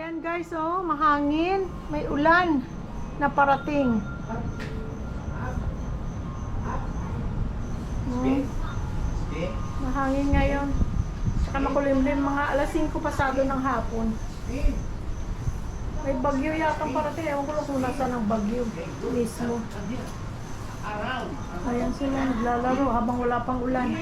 Ayan guys, oh, mahangin. May ulan na parating. Mahangin ngayon. Saka makulimlim, mga alas 5 pasado ng hapon. May bagyo yatang parating. Ewan ko lang kung nasaan ang bagyo mismo. Ayan sila naglalaro habang wala pang ulan.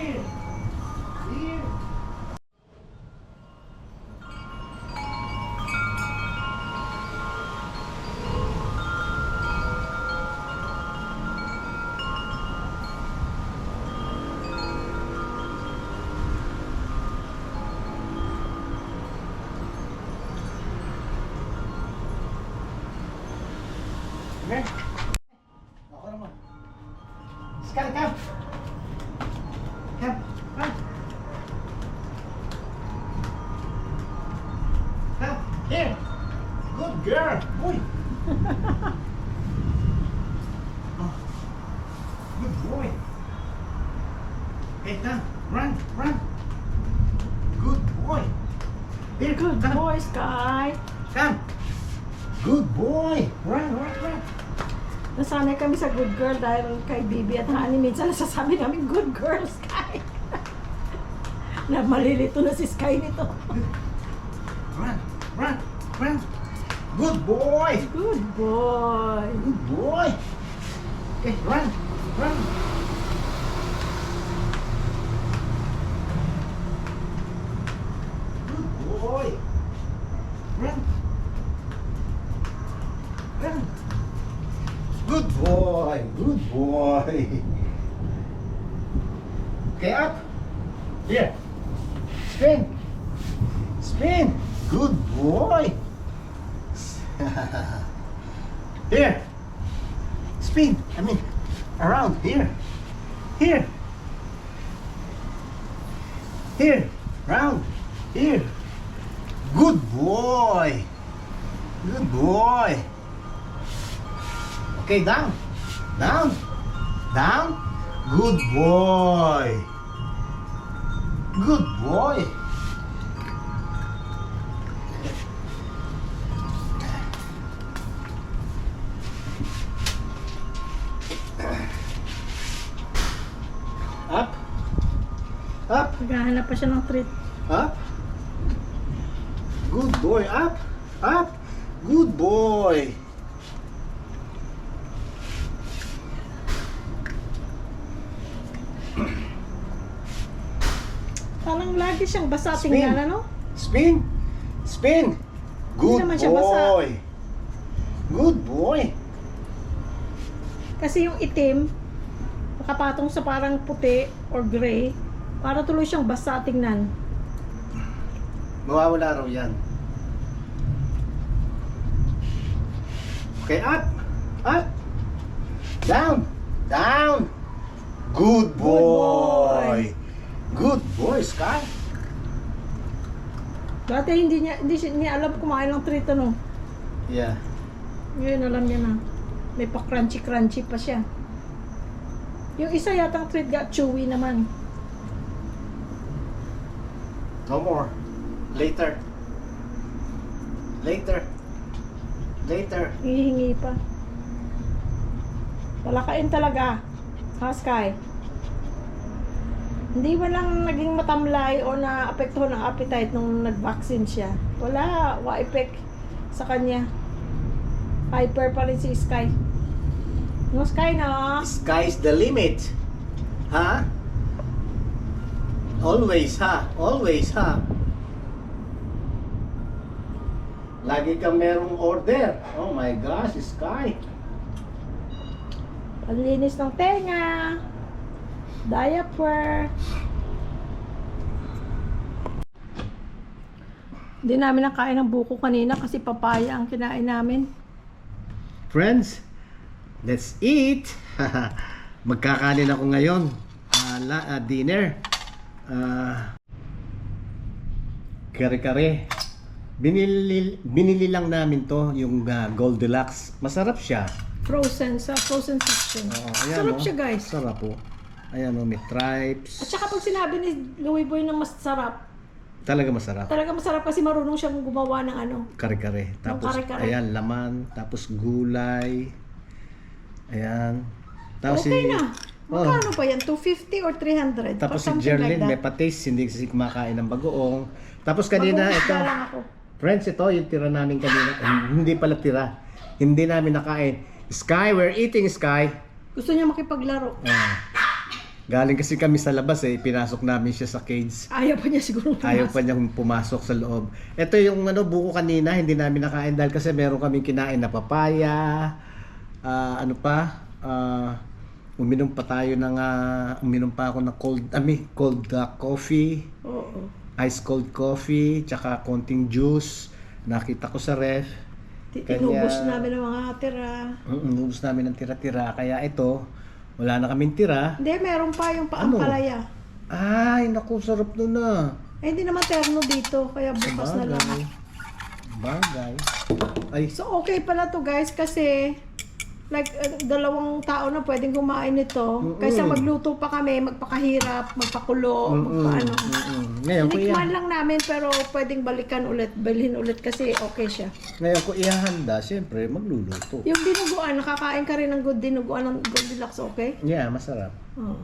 Okay. Ako naman. Sky, come. Come, come. Come, here. Good girl. Uy. Oh. Good boy. Okay, come. Run, run. Good boy. Here, Good come. boy, Sky. Come. Good boy. Run, run, run. Nasanay kami sa good girl dahil kay Bibi at Honey. Minsan nasasabi namin good girl, Sky. Na malilito na si Sky nito. Run, run, run. Good boy. Good boy. Good boy. Okay, run, run. Good boy. Run. Run. Good boy. Good boy. Okay, up. Here. Spin. Spin. Good boy. Here. Spin. I mean, around here. Here. Here. Round. Here. Good boy. Good boy. Okay, down. Down. Down. Good boy. Good boy. Up. Up. Naghahanap pa siya ng treat. Up. Good boy. Up. Up. Good boy. Parang lagi siyang basa Spin. tingnan, ano? Spin. Spin. Good naman siya basa. boy. Good boy. Kasi yung itim, nakapatong sa parang puti or gray, para tuloy siyang basa tingnan. Mawawala raw yan. Okay, up. Up. Down. Down. Good boy. Good boy, Sky. Dati hindi niya alam kumain ng treat, ano? Yeah. Ngayon alam niya na. May pa crunchy pa siya. Yung isa yatang treat chewy naman. No more. Later. Later. Later. Hihingi pa. Palakain talaga. Ha, Sky? Hindi ba lang naging matamlay o na-apektuhan ng appetite nung nag-vaccine siya? Wala. Wa-effect sa kanya. Hyper pa rin si Sky. No, Sky, no? Sky's the limit. Ha? Always, ha? Always, ha? Lagi kang merong order. Oh my gosh, Sky. Panlinis ng tenga. Diaper. Hindi namin nakain ng buko kanina kasi papaya ang kinain namin. Friends, let's eat. Magkakanin ako ngayon. Dinner. Kare-kare. Binili lang namin to, yung Goldilocks. Masarap siya. Frozen, sa frozen section. Oo, ayan, Sarap oh. siya, guys. Sarap po. Ayan o, may At tripes. saka pag sinabi ni Louie Boy na mas sarap, Talaga masarap. Talaga masarap kasi marunong siyang gumawa ng ano. Kare-kare. Tapos, kare-kare. ayan, laman. Tapos gulay. Ayan. Tapos Okay na. Oh, Magkano pa yan? 250 or 300? tapos Or si something Jerlyn, like may that. patis. Hindi kasi kumakain ng bagoong. Tapos kanina, Mag-uusga ito. lang ako. Friends, ito yung tira namin kanina. Hindi pala tira. Hindi namin nakain. Sky, we're eating, Sky. Gusto niya makipaglaro. Galing kasi kami sa labas pinasok namin siya sa cage. Ayaw pa niya siguro Ayaw pa niyang pumasok sa loob. Ito yung buko kanina, hindi namin nakain dahil kasi meron kaming kinain na papaya. Uminom pa ako ng cold coffee, Oo. ice cold coffee, tsaka konting juice. Nakita ko sa ref. Inubos namin ang mga tira. Inubos namin ng tira-tira. Kaya ito, wala na kaming tira. Hindi, meron pa yung paampalaya. Ay, naku, sarap nun na. Eh, hindi naman terno dito, kaya bukas na lang. Bagay. Ay, So, okay pala to guys kasi like dalawang tao na pwedeng kumain nito kaysa magluto pa kami, magpakahirap, magpakulo, magpaano. Ngayon ko Tinikman lang namin pero pwedeng balikan ulit, bilhin ulit kasi okay siya. Ngayon ko ihahanda, siyempre magluluto. Yung dinuguan, nakakain ka rin ng good dinuguan ng Goldilocks, okay? Yeah, masarap. Oh.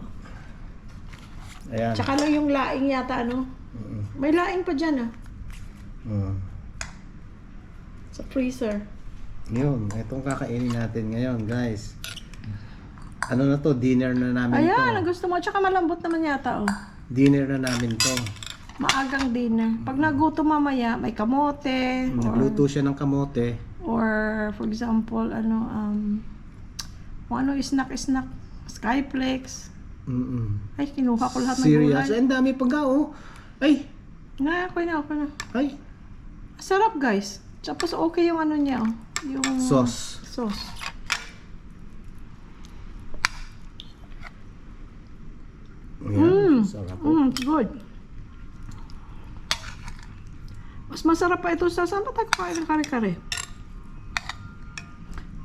Ayan. Tsaka lang yung laing yata, ano? May laing pa dyan, ah. Sa freezer. Yun, itong kakainin natin ngayon, guys. Ano na to? Dinner na namin Ayan, ang to. gusto mo. Tsaka malambot naman yata, oh. Dinner na namin to. Maagang dinner. Pag nagutom mamaya, may kamote. Nagluto siya ng kamote. Or for example, kung ano, snack, Skyflex. Ay, kinuha ko lahat ng Serious? gulay. Ang dami pagka, oh. Ay, Okay na. ay. Sarap, guys. Tapos okay yung ano niya, oh. Yung Sauce. Ayan, sarap. Good. Mas masarap pa ito sa saan ba tayo kakain ng kare-kare?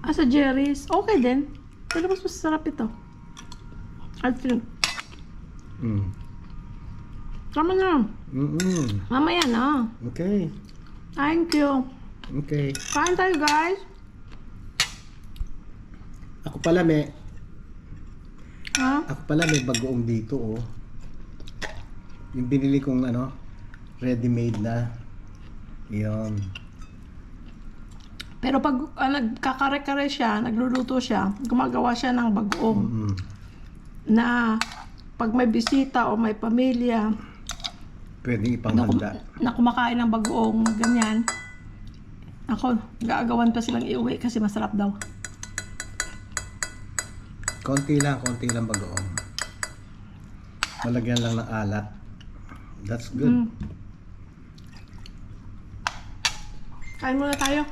Sa Jerry's. Okay din. Pero mas masarap ito. I think. Tama na. Mamaya na. Okay. Thank you. Okay. Kain tayo, guys. Ako pala may Ha? bagoong dito, oh. Yung binili kong ready-made na. Yun. Pero pag nagkakare-kare siya, nagluluto siya, gumagawa siya ng bagoong na pag may bisita o may pamilya Pwedeng ipanghanda. na kumakain ng bagoong ganyan, ako, gaagawan pa silang iuwi kasi masarap daw. Konti lang bagoong. Malagyan lang ng alat. That's good. Kain muna tayo.